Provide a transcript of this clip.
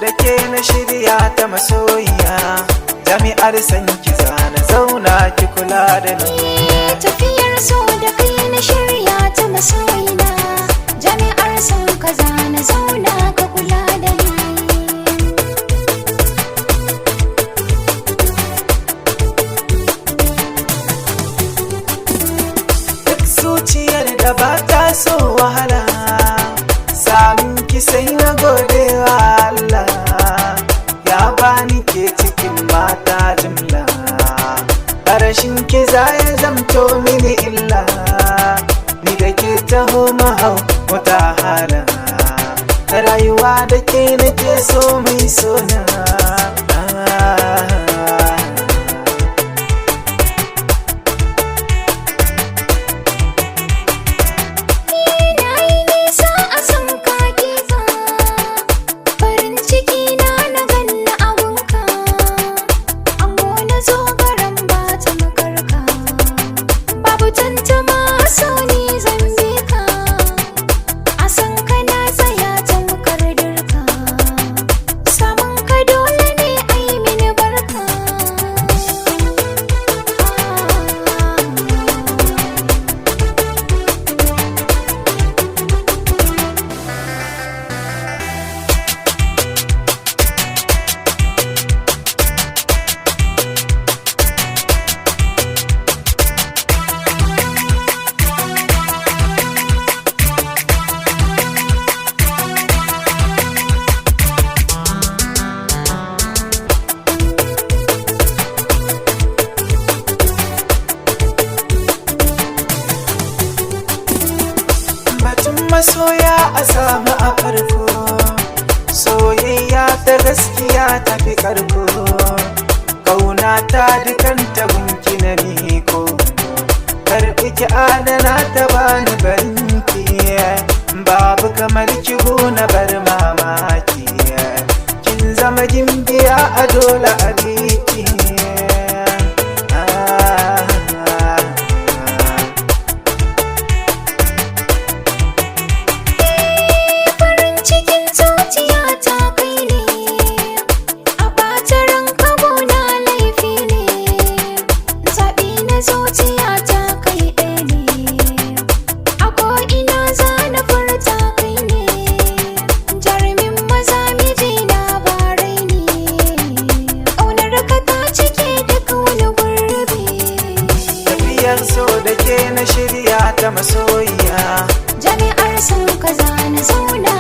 da ke na shirya ta masoyiya, jami'ar san ki zana zauna ki kula da ni. Tafiyar so da kai na shirya ta masoyina, jami'ar san ka zana zauna ka kula da ni. Duk zuciyar da ba ta so wahala, samun ki sai na gode wa Allah, ya bani ke cikin mata jimla, rashin ki za ya zamto mini illa, ni da ke taho mahau wata hala, rayuwa da ke nake so mai sona. Masoya a samu a farko, soyayya ta gaskiya ta fi karko, kauna ta dukanta gunki na miko, karɓi ki adana ta bani barinki, babu kamar ki na bar mamaki, kin zama gimbiya a dole a biki. So da ke na shirya ta masoyiya, jami'ar san ka zana zauna